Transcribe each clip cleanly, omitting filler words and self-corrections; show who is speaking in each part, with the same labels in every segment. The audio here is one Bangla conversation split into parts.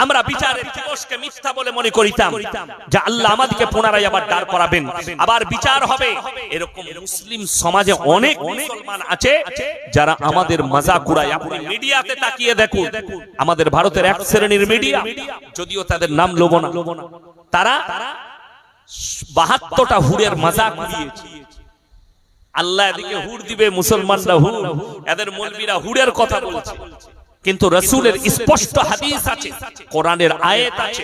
Speaker 1: আমরা বিচারের দিবসকে মিথ্যা বলে মনে করিতাম যে আল্লাহ আমাদেরকে পুনরায় আবার দাঁড় করাবেন, আবার বিচার হবে। এরকম মুসলিম সমাজে অনেক মুসলমান আছে যারা আমাদের মজাক উড়ায়। আপনি মিডিয়াতে তাকিয়ে দেখুন, আমাদের ভারতের এক শ্রেণীর মিডিয়া, যদিও তাদের নাম লব না, তারা 72টা হুরের মজাক উড়িয়েছে। আল্লাহ এদিকে হুড় দিবে, মুসলমানরা হুড়, এদের মৌলবীরা হুড়ের কথা বলছে। কিন্তু রাসূলের স্পষ্ট হাদিস আছে, কোরআনের আয়াত আছে,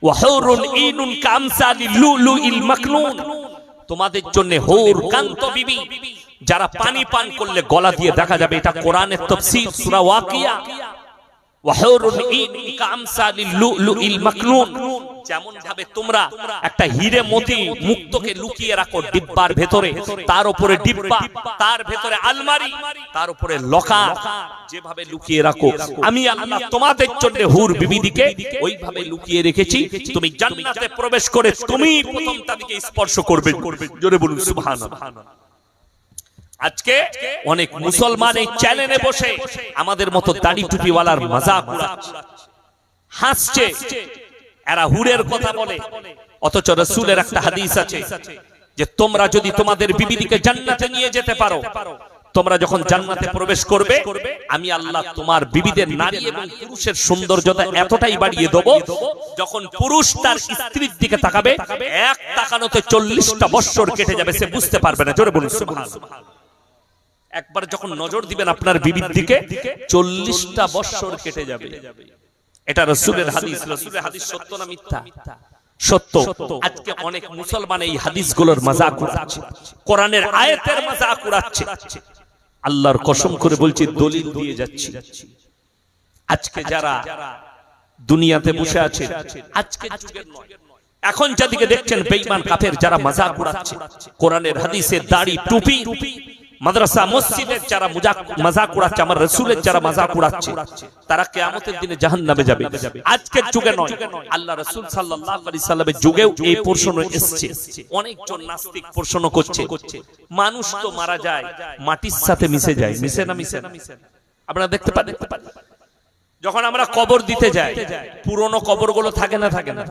Speaker 1: ওয়াহুরুন ইনুন কামসালিল লুলুইল মাকনুন, তোমাদের জন্য হুর কান্ত বিবি যারা পানি পান করলে গলা দিয়ে দেখা যাবে। এটা কোরআনের তাফসীর সূরা ওয়াকিয়া। ওয়াহুরুন ইনুন কামসালিল লুলুইল মাকনুন, যেমন ভাবে তোমরা একটা হীরে মতি মুক্তকে লুকিয়ে রাখো ডিব্বার ভেতরে, তার উপরে ডিব্বা, তার ভেতরে আলমারি, তার উপরে লকার, যেভাবে লুকিয়ে রাখো আমি আল্লাহ তোমাদের জন্য হুর বিবিদিকে ওইভাবে লুকিয়ে রেখেছি। তুমি জান্নাতে প্রবেশ করে তুমি প্রথম তাদেরকে স্পর্শ করবে। জোরে বলুন সুবহানাল্লাহ। আজকে অনেক মুসলমান এই চ্যানেলে বসে আমাদের মতো দাড়ি টুপিওয়ালার মজাক উড়াচ্ছে, হাসছে, এরা হুরের কথা বলে। অথচ রাসূলের একটা হাদিস আছে যে তোমরা যদি তোমাদের বিবিদিকে জান্নাতে নিয়ে যেতে পারো, তোমরা যখন জান্নাতে প্রবেশ করবে আমি আল্লাহ তোমার বিবিদের নারী এবং পুরুষের সৌন্দর্যতা এতটাই বাড়িয়ে দেব, যখন পুরুষ তার স্ত্রীর দিকে তাকাবে এক তাকানোতে 40টা বৎসর কেটে যাবে, সে বুঝতে পারবে না। জোরে বলুন সুবহানাল্লাহ। একবার যখন নজর দিবেন আপনার বিবির দিকে 40টা বৎসর কেটে যাবে। এটা রাসূলের হাদিস। রাসূলের হাদিস সত্য না মিথ্যা? সত্য। আজকে অনেক মুসলমান এই হাদিসগুলোর মজাক উড়াচ্ছে, কোরআনের আয়াতের মজাক উড়াচ্ছে। আল্লাহর কসম করে বলছি, দলিল দিয়ে যাচ্ছি। আজকে যারা দুনিয়াতে বসে আছে, আজকে যুগের নয়, এখন যাদিকে দেখছেন বেঈমান কাফের যারা মজাক উড়াচ্ছে, কোরআনের হাদিসের দাড়ি টুপি, মাদ্রাসা মসজিদের যারা মজাক উড়াচ্ছে, আমার রাসূলের যারা মজাক উড়াচ্ছে, তারা কিয়ামতের দিনে জাহান্নামে যাবে। আজকের যুগে নয়, আল্লাহ রাসূল সাল্লাল্লাহু আলাইহি সাল্লামের যুগেও এই প্রশ্ন এসেছে। অনেকজন নাস্তিক প্রশ্ন করছে, মানুষ তো মারা যায়, মাটির সাথে মিশে যায়, মিশে না? মিশে। আপনারা দেখতে পান, যখন আমরা কবর দিতে যাই, পুরনো কবরগুলো থাকে না? থাকে না?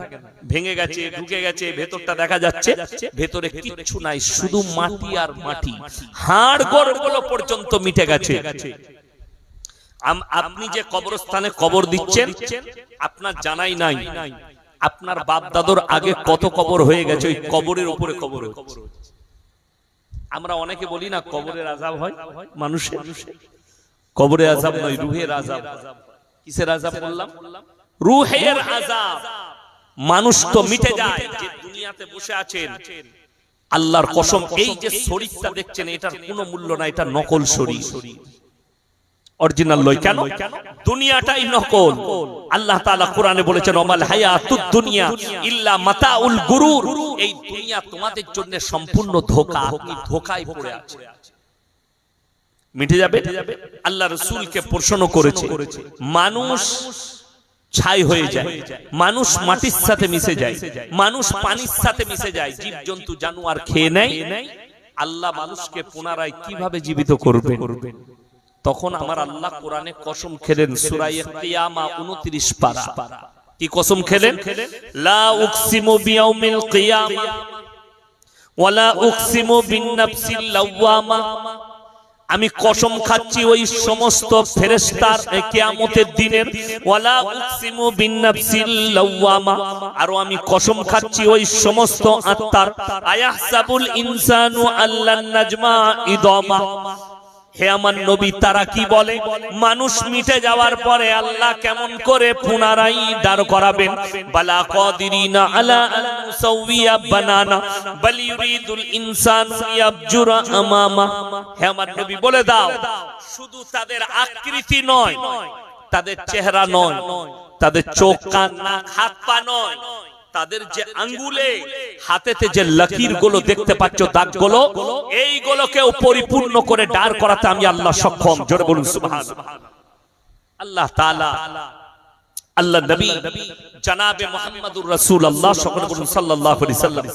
Speaker 1: ভেঙে গেছে, ঢুকে গেছে, ভেতরটা দেখা যাচ্ছে, ভেতরে কিচ্ছু নাই, শুধু মাটি আর মাটি, হাড় গোড়গুলো পর্যন্ত মিটে গেছে। আপনি যে কবরস্থানে কবর দিচ্ছেন আপনার জানাই নাই, আপনার বাপ দাদুর আগে কত কবর হয়ে গেছে, ওই কবরের উপরে কবর হচ্ছে। আমরা অনেকে বলি না কবরের আযাব হয় মানুষের, কবরের আযাব নয়, রূহের আযাব। কিসের আযাব বললাম? রূহের আযাব। মানুষ তো মিটে যায় যে দুনিয়াতে বসে আছেন, আল্লাহর কসম এই যে শরীরটা দেখছেন এটার কোনো মূল্য নাই, এটা নকল শরীর, অরিজিনাল নয়। কেন? দুনিয়াটাই নকল। আল্লাহ তাআলা কোরআনে বলেছেন, ওমাল হায়াতুদ দুনিয়া ইল্লা মাতাউল গুরুর, এই দুনিয়া তোমাদের জন্য সম্পূর্ণ ধোঁকা, আপনি ধোঁকায় পড়ে আছেন। মিটে যাবে? আল্লাহ রাসূলকে প্রশ্ন করেছে, মানুষ ছাই হয়ে যায়, মানুষ মাটির সাথে মিশে যায়, মানুষ পানির সাথে মিশে যায়, জীবজন্তু জানোয়ার খেয়ে নেয়, আল্লাহ মানুষকে পুনরায় কিভাবে জীবিত করবেন? তখন আমার আল্লাহ কোরআনে কসম খেলেন, সূরা কিয়ামা 29 পারা। কি কসম খেলেন? লা উকসিমু বিয়াউমিল কিয়ামা ওয়ালা উকসিমু বিন নাফসিল লাওয়ামা, আমি কসম খাচ্ছি ওই সমস্ত ফেরেশতার কিয়ামতের দিনের, ওয়ালা উকসিমু বিন নাফসিল লাওয়ামা, আর আমি কসম খাচ্ছি ওই সমস্ত আত্মার, আয়াহসাবুল ইনসানু আল্লান নাজমা ইদামা। হে আমার নবী, তারা কি বলে মানুষ মিটে যাওয়ার পরে আল্লাহ কেমন করে পুনরায় দাঁড় করাবেন? বালা কাদিরিনা আলা আন নুসাউইয়া বানানা বাল ইউরিদুল ইনসানু ইয়াবজুরা আমামা। হে আমার নবী বলে দাও, শুধু তাদের আকৃতি নয়, তাদের চেহারা নয়, তাদের চোখ কান নাক হাত পা নয়, তাদের যে আঙ্গুলে হাতেতে যে লকির গুলো দেখতে পাচ্ছ, দাগগুলো, এইগুলোকেও পরিপূর্ণ করে দাঁড় করাতে আমি আল্লাহ সক্ষম। জোরে বলুন সুবহানাল্লাহ। আল্লাহ তাআলা, আল্লাহ নবী জনাবে মুহাম্মদুর রাসূলুল্লাহ সাল্লাল্লাহু আলাইহি সাল্লাম,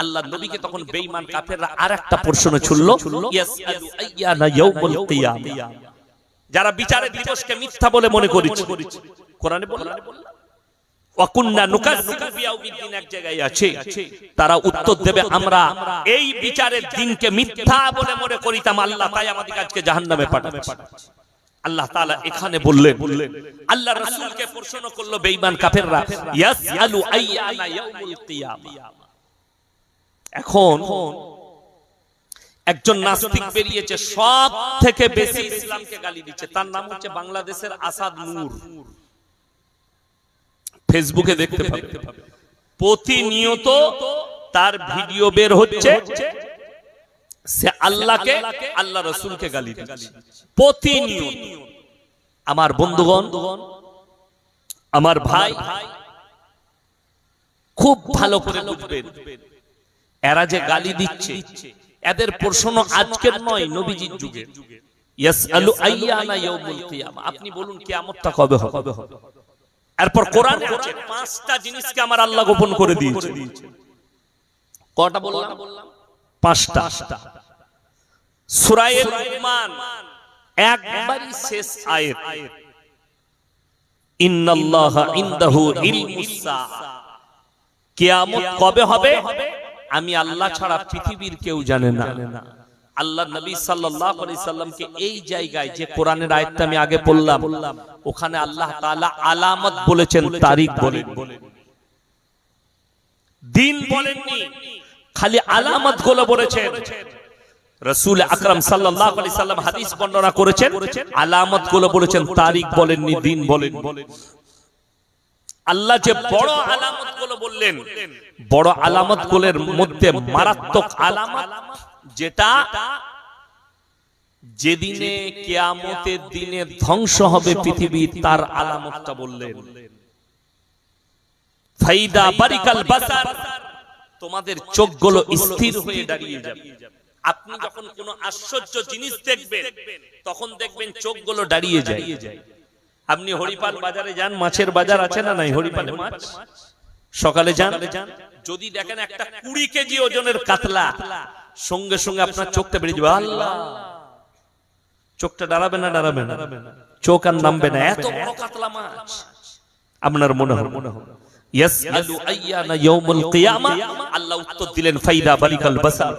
Speaker 1: আল্লাহ নবীকে তখন বেঈমান কাফেররা আরেকটা প্রশ্ন ছুড়ল, ইয়াসআলু আইয়ানা ইয়াউমুল কিয়ামা। যারা বিচারের দিবসকে মিথ্যা বলে মনে করেছে, কোরআনে বলল ওয়াকুন্না নুকাজ্জিবু বিয়াউমিদ্দিন এক জায়গায় আছে, তারা উত্তর দেবে আমরা এই বিচারের দিনকে মিথ্যা বলে মনে করিতাম আল্লাহ তাই আমাদেরকে আজকে জাহান্নামে পাঠাচ্ছে। আল্লাহ তাআলা এখানে বললেন, আল্লাহ রাসূলকে প্রশ্ন করলো বেঈমান কাফেররা, ইয়াসআলু আইয়ানা ইয়াউমুল কিয়ামা। এখন একজন নাস্তিক বেরিয়েছে, সব থেকে বেশি ইসলামকে গালি দিচ্ছে, তার নাম হচ্ছে বাংলাদেশের আসাদ নূর। ফেসবুকে দেখতে পাবে, প্রতিনিয়ত তার ভিডিও বের হচ্ছে, সে আল্লাহকে আল্লাহ রাসূলকে গালি দিচ্ছে প্রতিনিয়ত। আমার বন্ধুগণ, আমার ভাই, খুব ভালো করে বুঝবেন, এরা যে গালি দিচ্ছে এদের প্রশ্ন আজকের নয়, নবীজির যুগে। ইয়াসআলু আইয়ানা ইয়াউমুল কিয়ামা, আপনি বলুন কিয়ামতটা কবে হবে? এরপর কোরআনে আছে পাঁচটা জিনিসকে আমার আল্লাহ গোপন করে দিয়েছে। কয়টা বললাম? পাঁচটা। সূরা লুকমান একবারই শেষ আয়াত, ইন্নাল্লাহা ইনদাহু ইলমুস সাআ, কিয়ামত কবে হবে আমি আল্লাহ ছাড়া পৃথিবীর কেউ জানে না। আল্লাহ নবী সাল্লাল্লাহু আলাইহি সাল্লামকে এই জায়গায় যে কোরআনের আয়াতটা আমি আগে পড়লাম, ওখানে আল্লাহ তাআলা আলামত বলেছেন, তারিখ বলেন, দিন বলেননি, খালি আলামত গুলো বলেছেন। রাসূল আকরাম সাল্লাল্লাহু আলাইহি সাল্লাম হাদিস বর্ণনা করেছেন, আলামত গুলো বলেছেন, তারিখ বলেননি, দিন বলেন। আল্লাহ যে বড় আলামত গুলো বললেন, বড় আলামত গুলোর মধ্যে মারাত্মক আলামত যেটা যেদিনে কিয়ামতের দিনে ধ্বংস হবে পৃথিবী, তার আলামতটা বললেন। ফাইদা বারিকাল বাসার, তোমাদের চোখগুলো স্থির হয়ে দাঁড়িয়ে যাবে। আপনি যখন কোনো আশ্চর্য জিনিস দেখবেন তখন দেখবেন চোখগুলো দাঁড়িয়ে যায়। আপনি হরিপাল বাজারে যান, মাছের বাজার আছে না নাই? হরিপালে মাছ সকালে যান, যদি দেখেন একটা 20 কেজি ওজনের কাতলা, সঙ্গে সঙ্গে আপনার চোখটা বেরিয়ে যাবে, আল্লাহ, চোখটা দাঁড়াবে না? দাঁড়াবে না, চোখ আর নামবে না, এত বড় কাতলা মাছ আপনার মনে হবে। ইয়াসআলু আইয়ানা ইয়াউমুল কিয়ামা, আল্লাহ উত্তর দিলেন ফাইদা বারিকাল বাসার,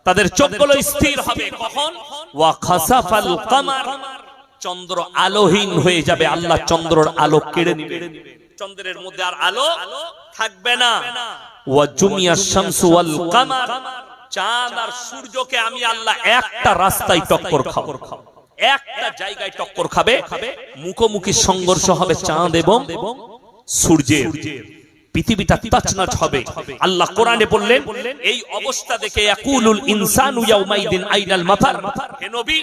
Speaker 1: তাদের চোখগুলো স্থির হবে কখন? ওয়া খাসাফাল কামার, চন্দ্র আলোহীন হয়ে যাবে, আল্লাহ চন্দ্রের আলো কেড়ে নেবে, চন্দ্রের মধ্যে আর আলো থাকবে না। ওয়া জুমিয়াশ শামসু ওয়াল কামার, চাঁদ আর সূর্যকে আমি আল্লাহ একটা রাস্তায় টক্কর খাবো, একটা জায়গায় টক্কর খাবে, মুখোমুখি সংঘর্ষ হবে চাঁদ এবং সূর্যের, পৃথিবীটা তাছনাছ হবে। আল্লাহ কোরআনে বললেন, এই অবস্থা দেখে ইয়াকুলুল ইনসানু ইয়াউমাইদিন আইনাল মাফার, হে নবী,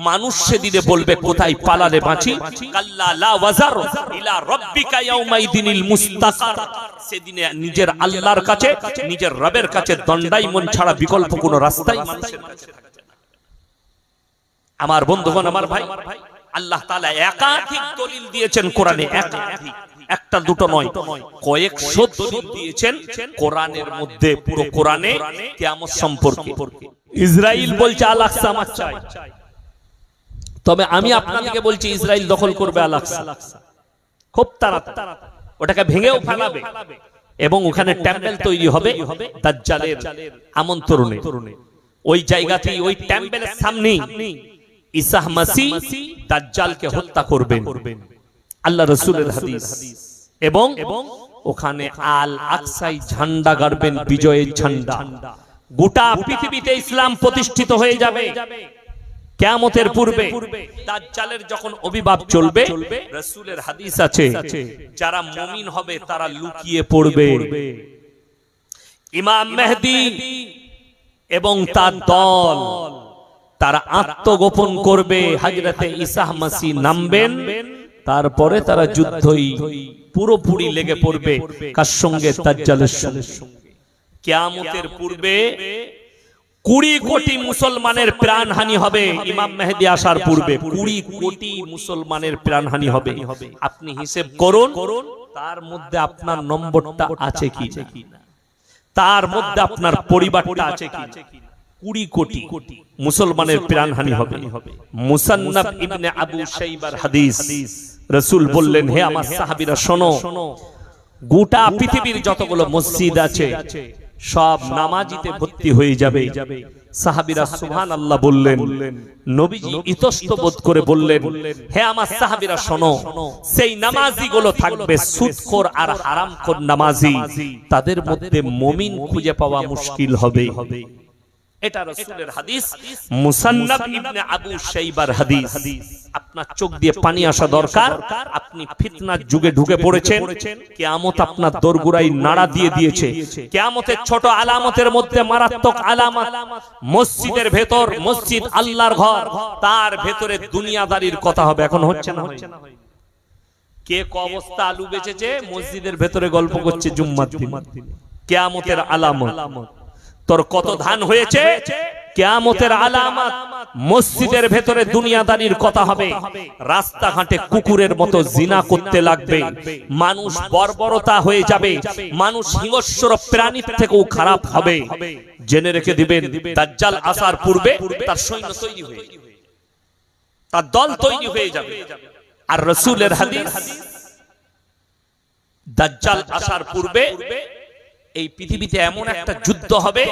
Speaker 1: মানুষ সেদিনে বলবে কোথায় পালালে বাঁচি। কাল্লা লা ওয়াজার ইলা রাব্বিকা ইয়াউমাইদিনিল মুস্তাকার, সেদিনে নিজের আল্লাহর কাছে, নিজের রবের কাছে দণ্ডায়মন ছাড়া বিকল্প কোনো রাস্তাই মানুষের কাছে থাকবে না। আমার বন্ধুগণ, আমার ভাই, আল্লাহ তাআলা একাধিক দলিল দিয়েছেন কোরআনে, একাধিক, একটা দুটো নয়, কয়েকশো দলিল দিয়েছেন কোরআনের মধ্যে, পুরো কোরআনে কিয়ামত সম্পর্কে। ইসরাইল বলছে আল আকসা আমার চাই, তবে আমি আপনাদেরকে বলছি ইসরাইল দখল করবে আল আকসা খুব তাড়াতাড়ি, ওটাকে ভেঙেও ফেলাবে এবং ওখানে টেম্পল তৈরি হবে দাজ্জালের আমন্ত্রণে। ওই জায়গাতেই, ওই টেম্পলের সামনেই ঈসা মাসিহ দাজ্জালকে হত্যা করবেন, আল্লাহ রাসূলের হাদিস। এবং ওখানে আল আকসায় ঝান্ডা গাড়বেন, বিজয়ের ঝান্ডা, গোটা পৃথিবীতে ইসলাম প্রতিষ্ঠিত হয়ে যাবে। কিয়ামতের পূর্বে দাজ্জালের যখন আবির্ভাব চলবে, রাসূলের হাদিস আছে, যারা মুমিন হবে তারা লুকিয়ে পড়বে, ইমাম মেহেদী এবং তার দল তারা আত্মগোপন করবে, হযরতে ঈসা মাসিহ নামবেন, তারপরে তারা যুদ্ধই পুরোপুরি লেগে পড়বে কার সঙ্গে? দাজ্জালের সঙ্গে। কিয়ামতের পূর্বে 20 কোটি মুসলমানের প্রাণহানি হবে, ইমাম মেহেদী আসার পূর্বে 20 কোটি মুসলমানের প্রাণহানি হবে। আপনি হিসাব করুন, তার মধ্যে আপনার নম্বরটা আছে কি না, তার মধ্যে আপনার পরিবারটা আছে কি না। 20 কোটি মুসলমানের প্রাণহানি হবে। মুসান্নাফ ইবনে আবু শাইবার হাদিস, রাসূল বললেন, হে আমার সাহাবীরা শোনো, গোটা পৃথিবীর যতগুলো মসজিদ আছে সব নামাজিতে ভর্তি হয়ে যাবে। সাহাবীরা সুবহানাল্লাহ বললেন। নবীজি ইতস্ত বোধ করে বললেন, হে আমার সাহাবীরা শোনো, সেই নামাজিগুলো থাকবে সুদখোর আর হারামখোর নামাজি, তাদের মধ্যে মুমিন খুঁজে পাওয়া মুশকিল হবে। এটা রাসূলের হাদিস, মুসান্নাফ ইবনে আবু শাইবার হাদিস। আপনার চোখ দিয়ে পানি আসা দরকার। আপনি ফিতনার যুগে ঢুকে পড়েছেন, কিয়ামত আপনার দোরগোড়ায় নাড়া দিয়ে দিয়েছে। কিয়ামতের ছোট আলামতের মধ্যে মারাত্মক আলামত, মসজিদের ভেতর, মসজিদ আল্লাহর ঘর, তার ভেতরে দুনিয়াদারির কথা হবে। এখন হচ্ছে না? কে ক অবস্থা আলু বেচেছে, মসজিদের ভেতরে গল্প করছে জুম্মার দিন। কিয়ামতের আলামত। তোর কত ধান হয়েছে, কিয়ামতের আলামত। মসজিদের ভেতরে দুনিয়াদারির কথা হবে। রাস্তাঘাটে কুকুরের মতো জিনা করতে লাগবে, মানুষ বর্বরতা হয়ে যাবে, মানুষ হিংস্র প্রাণীর থেকেও খারাপ হবে। জেনে রেখে দিবেন, দাজ্জাল আসার পূর্বে তার সৈন্য তৈরি হয়ে যাবে, তার দল তৈরি হয়ে যাবে। আর রাসূলের হাদিস, দাজ্জাল আসার পূর্বে এই পৃথিবীতে এমন একটা যুদ্ধ হবে,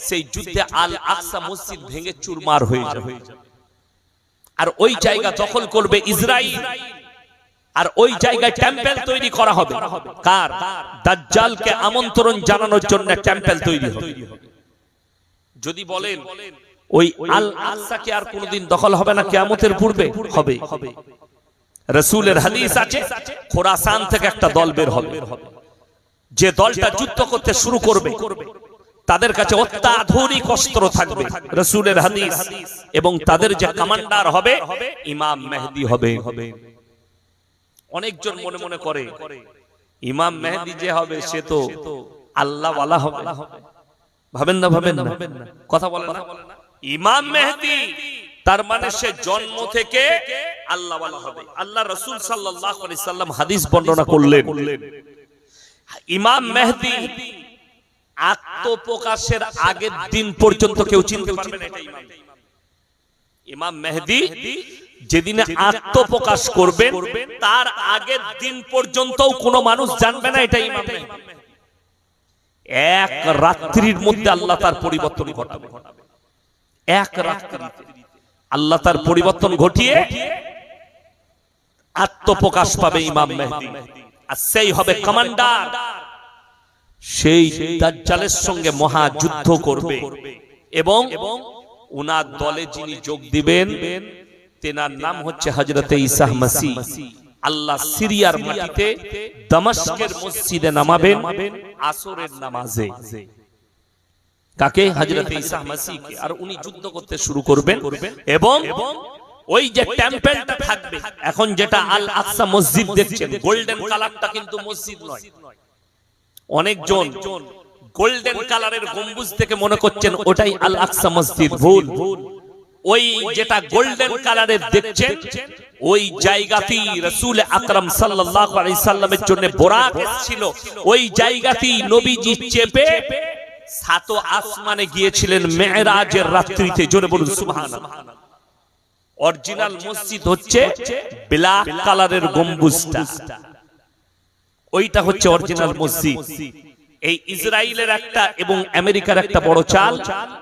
Speaker 1: সেই যুদ্ধে আল আকসা মসজিদ ভেঙে চুরমার হয়ে যাবে। আর ওই জায়গা দখল করবে ইসরাইল, আর ওই জায়গায় টেম্পল তৈরি করা হবে। কার? দাজ্জালকে আমন্ত্রণ জানানোর জন্য টেম্পল তৈরি হবে। যদি বলেন ওই আল আকসা কি আর কোনদিন দখল হবে না? কিয়ামতের পূর্বে হবে। রাসূলের হাদিস আছে, খোরাসান থেকে একটা দল বের হবে। যে দলটা যুদ্ধ করতে শুরু করবে, তাদের কাছে অত্যাধুনিক অস্ত্র থাকবে, রাসূলের হাদিস। এবং তাদের যে কমান্ডার হবে, ইমাম মেহেদী হবে। অনেকজন মনে মনে করে ইমাম মেহেদী যে হবে সে তো আল্লাহ ওয়ালা হবে। ভাবেন না? কথা বলেন না। ইমাম মেহেদী তার মানে সে জন্ম থেকে আল্লাহ ওয়ালা হবে। আল্লাহ রাসূল সাল্লাল্লাহু আলাইহি সাল্লাম হাদিস বর্ণনা করলেন, ইমাম মেহেদী আত্মপ্রকাশের আগের দিন পর্যন্ত কেউ চিনতে পারবে না এটা ইমাম। ইমাম মেহেদী যেদিন আত্মপ্রকাশ করবেন, তার আগের দিন পর্যন্ত কোনো মানুষ জানবে না এটা ইমাম মেহেদী। এক রাত্রির মধ্যে আল্লাহ তার পরিবর্তন ঘটাবে। এক রাত্রিতে আল্লাহ তার পরিবর্তন ঘটিয়ে আত্মপ্রকাশ পাবে ইমাম মেহেদী। আর সেই হবে কমান্ডার, সেই দাজ্জালের সঙ্গে মহাযুদ্ধ করবে। এবং উনার দলে যিনি যোগ দিবেন, তেনার নাম হচ্ছে হযরতে ঈসা মসীহ। আল্লাহ সিরিয়ার মাটিতে দামাস্কের মসজিদে নামাবেন আসরের নামাজে। কাকে? হযরতে ঈসা মসীহকে। আর উনি যুদ্ধ করতে শুরু করবেন। এবং ওই যে টেম্পলটা থাকবে, এখন যেটা আল আকসা মসজিদ দেখছেন, গোল্ডেন কালারটা কিন্তু মসজিদ নয়। অনেকজন গোল্ডেন কালারের গম্বুজ থেকে মনে করছেন ওটাই আল আকসা মসজিদ। ভুল। ওই যেটা গোল্ডেন কালারের দেখছেন, ওই জায়গাতেই রাসূল আকরাম সাল্লাল্লাহু আলাইহি সাল্লামের জন্য বোরাক এসেছিল। ওই জায়গাতেই নবীজি চেপে সাত আসমানে গিয়েছিলেন মেরাজের রাত্রিতে। জোরে বলুন সুবহানাল্লাহ। অরিজিনাল মসজিদ হচ্ছে ব্ল্যাক কালারের গম্বুজটা, ওইটা হচ্ছে অরিজিনাল মসজিদ। এই ইসরায়েলের একটা এবং আমেরিকার একটা বড় চাল,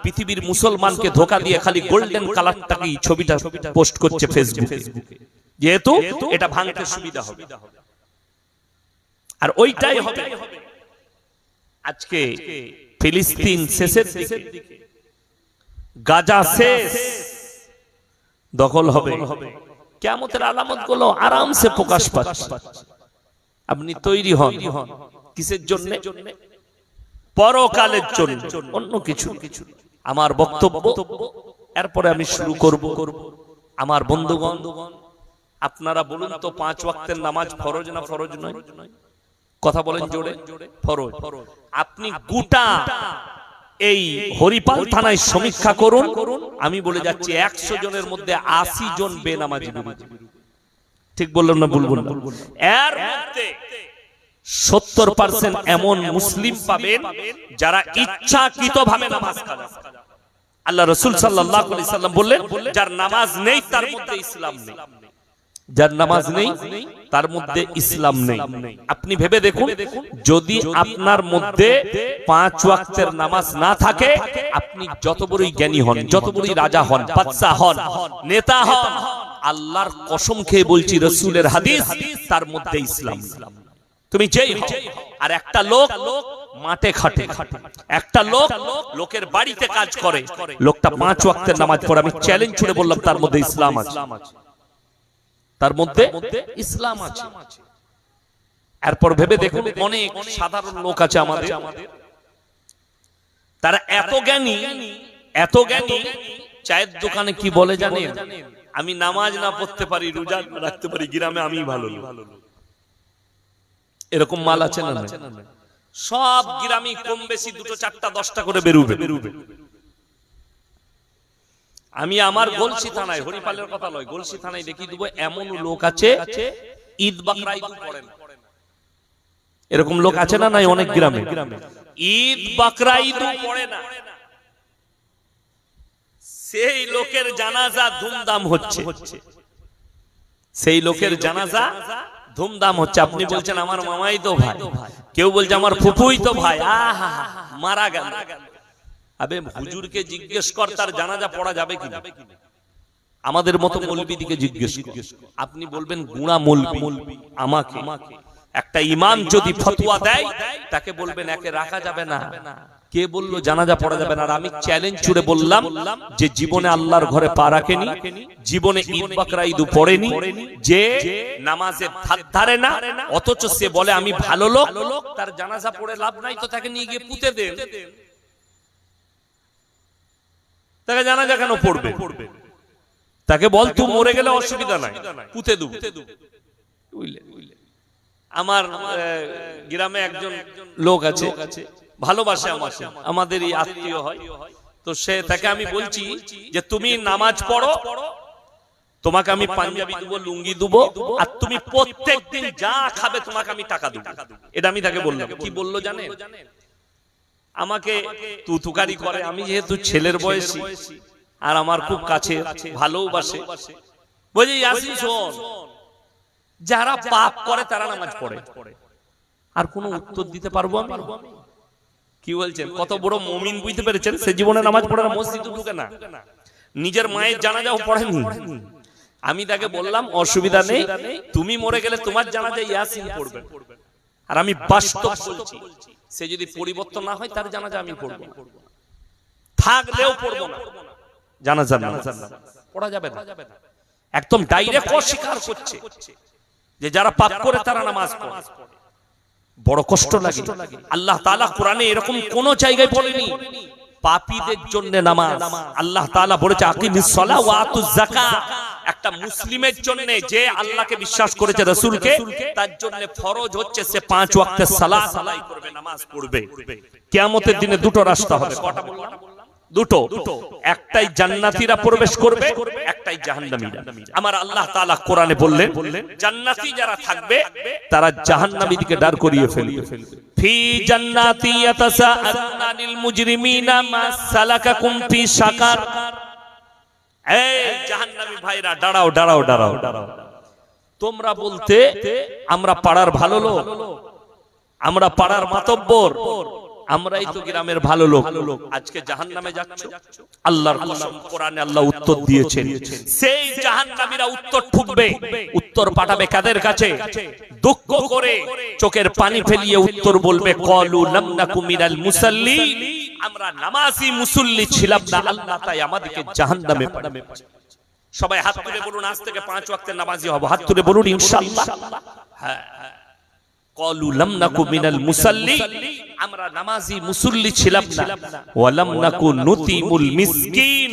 Speaker 1: পৃথিবীর মুসলমানকে ধোঁকা দিয়ে খালি গোল্ডেন কালারটাকেই ছবিটা পোস্ট করছে ফেসবুকে, যেহেতু এটা ভাঙতে সুবিধা হবে। আর ওইটাই হবে। আজকে ফিলিস্তিন শেষের দিকে, গাজা শেষ, দখল হবে। কিয়ামতের আলামতগুলো আরামসে প্রকাশ পাচ্ছে। আপনি তৈরি হন কিসের জন্য? পরকালের জন্য, অন্য কিছু। আমার বক্তব্য এরপরে আমি শুরু করব। আমার বন্ধুগণ, আপনারা বলুন তো, 5 ওয়াক্তের নামাজ ফরজ না ফরজ নয়? কথা বলেন জোরে। ফরজ। আপনি গোটা এই হরিপাল থানায় সমীক্ষা করুন, আমি বলে যাচ্ছি 100 জনের মধ্যে 80 জন বেনামাজি। ঠিক বললাম না? বলবো না? এর মধ্যে 70% এমন মুসলিম পাবেন যারা ইচ্ছাকৃতভাবে নামাজ কাজা। আল্লাহ রাসূল সাল্লাল্লাহু আলাইহি সাল্লাম বললেন, যার নামাজ নেই তার মধ্যে ইসলাম নেই। যার নামাজ নেই তার মধ্যে ইসলাম নেই। আপনি ভেবে দেখুন, যদি আপনার মধ্যে 5 ওয়াক্তের নামাজ না থাকে, আপনি যত বড়ই জ্ঞানী হন, যত বড়ই রাজা হন, বাদশা হন, নেতা হন, আল্লাহর কসম খেয়ে বলছি, রাসূলের হাদিস, তার মধ্যে ইসলাম। তুমি যেই হও, আর একটা লোক মাঠে খাটে, একটা লোক লোকের বাড়িতে কাজ করে, লোকটা 5 ওয়াক্তের নামাজ পড়ে, আমি চ্যালেঞ্জ ছুড়ে বললাম তার মধ্যে ইসলাম আছে, তার মধ্যে ইসলাম আছে। এরপর ভেবে দেখুন, অনেক সাধারণ লোক আছে আমাদের, তারা এত জ্ঞানী, এত জ্ঞানী, চায়ের দোকানে কি বলে জানেন? আমি নামাজ না পড়তে পারি, রোজা রাখতে পারি, গ্রামে আমি ভালো। এরকম মাল আছে না? সব গ্রামে কম বেশি 2টো 4টা 10টা করে বেরুবে। আমি আমার গলসি থানায়, হরিপালের কথা নয়, গলসি থানায় দেখিয়ে দেবো, এমন লোক আছে ঈদ বাকরা ঈদ পড়ে না। এরকম লোক আছে না? নাই অনেক গ্রামে ঈদ বাকরা ঈদ পড়ে না। সেই লোকের জানাজা ধুমধাম হচ্ছে, সেই লোকের জানাজা ধুমধাম হচ্ছে। আপনি বলছেন আমার মামাই তো ভাই, কেউ বলছে আমার ফুফুই তো ভাই, আহা মারা গেল। আবে হুজুরকে জিজ্ঞেস কর তার জানাজা পড়া যাবে কিনা, আমাদের মতো মৌলবীদিকে জিজ্ঞেস কর। আপনি বলবেন গুণা মৌলবী আমাকে। একটা ইমাম যদি ফতোয়া দেয়, তাকে বলবেন একে রাখা যাবে না। কে বললো জানাজা পড়া যাবে না? আর আমি চ্যালেঞ্জ ছুড়ে বললাম যে জীবনে আল্লাহর ঘরে পা রাখেনি, জীবনে ঈদ বাকরা ঈদ পড়েনি, যে নামাজে ধার ধারে না, অথচ সে বলে আমি ভালো লোক, তার জানাজা পড়ে লাভ নাই, তো তাকে নিয়ে গিয়ে পুঁতে দেন। তাকে জানাজা কেন পড়বে? তাকে বল তুই মরে গেলে অসুবিধা নাই, পুঁতে দেব। আমার গ্রামে একজন লোক আছে, ভালোবাসে আমাকে, আমাদেরই আত্মীয় হয়, তো সে তাকে আমি বলছি যে তুমি নামাজ পড়ো, তোমাকে আমি পাঞ্জাবি দেবো, লুঙ্গি দেবো, আর তুমি প্রত্যেকদিন যা খাবে তোমাকে আমি টাকা দেবো। এটা আমি তাকে বললাম। কি বললো জানেন? আমাকে তুতুকারি করে। আমি যেহেতু ছেলের বয়সী আর আমার খুব কাছে, ভালোবাসে, বলছি ইয়াসিন শোন, যারা পাপ করে তারা নামাজ পড়ে। আর কোনো উত্তর দিতে পারবো আমি? কি বলছেন? কত বড় মুমিন বুঝতে পেরেছেন? সে জীবনে নামাজ পড়ে না, মসজিদে ঢুকে না, নিজের মায়ের জানাজাও পড়েনি। আমি তাকে বললাম অসুবিধা নেই, তুমি মরে গেলে তোমার জানাজা ইয়াসিন পড়বে। আর আমি বাস্তব বলছি, সে যদি পরিবর্তন না হয় তার জানাজা আমি পড়বো, থাকলেও পড়বো না, জানাজা পড়া যাবে না। একদম ডাইরেক্ট অস্বীকার করছে যে যারা পাপ করে তারা নামাজ পড়ে। বড় কষ্ট লাগে। আল্লাহ তাআলা কোরআনে এরকম কোন জায়গায় বলেনি পাপীদের জন্য নামাজ। আল্লাহ তাআলা বলেছে আকিমিস সালাহ ওয়া আতুজ যাকাত। একটা মুসলিমের জন্য, যে আল্লাহকে বিশ্বাস করেছে, রাসূলকে, তার জন্য ফরজ হচ্ছে সে 5 ওয়াক্তের সালাত আদায় করবে, নামাজ পড়বে। কিয়ামতের দিনে 2টো রাস্তা হবে। কটা বললাম? 2টো। একটাই জান্নাতীরা প্রবেশ করবে, একটাই জাহান্নামীরা। আমার আল্লাহ তাআলা কোরআনে বললেন জান্নাতী যারা থাকবে তারা জাহান্নামীদেরকে দাঁড় করিয়ে ফেলবে। ফি জান্নাতি ইয়াতাসাআলুনা আনিল মুজরিমিনা মা সালাকাকুম ফি সাকার। এই জাহান্নামী ভাইরা দাঁড়াও দাঁড়াও দাঁড়াও, তোমরা বলতে আমরা পাড়ার ভালো লোক, আমরা পাড়ার মাতব্বর, আমরাই তো গ্রামের ভালো লোক, আজকে জাহান্নামে যাচ্ছ? আল্লাহর কসম কোরআনে আল্লাহ উত্তর দিয়েছেন। সেই জাহান্নামীরা উত্তর ঠুকবে, উত্তর পাঠাবে কাদের কাছে? দুঃখ করে চোখের পানি ফেলিয়ে উত্তর বলবে ক্বালু লাম নাকু মিনাল মুসাল্লিন, আমরা নামাজি মুসল্লি ছিলাম না, আল্লাহ তাই আমাদেরকে জাহান্নামে পাঠাবে। সবাই হাত তুলে বলুন আজ থেকে 5 ওয়াক্তের নামাজি হব। হাত তুলে বলুন ইনশাআল্লাহ। হ্যাঁ, ক্বালু লাম নাকু মিনাল মুসাল্লিন, আমরা নামাজি মুসল্লি ছিলাম না, ওয়া লাম নাকু নুতিমুল মিসকিন,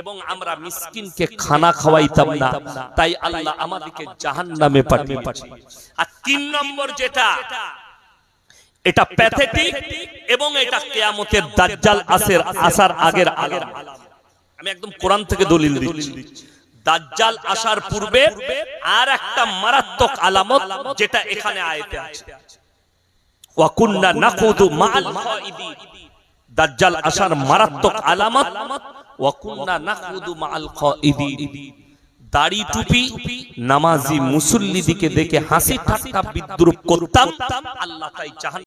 Speaker 1: এবং আমরা মিসকিনকে খানা খাওয়াইতাম না, তাই আল্লাহ আমাদেরকে জাহান্নামে পাঠিয়েছে। আর 3 নম্বর যেটা, এটা প্যাথেটিক এবং এটা কিয়ামতের দাজ্জাল আসার আগের আলামত। আমি একদম কোরআন থেকে দলিল দিচ্ছি। দাজ্জাল আসার পূর্বে আর একটা মারাত্মক আলামত যেটা এখানে আয়াতে আছে, ওয়া কুননা নাকুদু মাআল খাইদিন। দাজ্জাল আসার মারাত্মক আলামত ওয়া কুননা নাকুদু মাআল খাইদিন। দাড়ি টুপি নামাজি মুসল্লি দিকে দেখে হাসি ঠাট্টা বিদ্রুপ করতাম, আল্লাহ তাই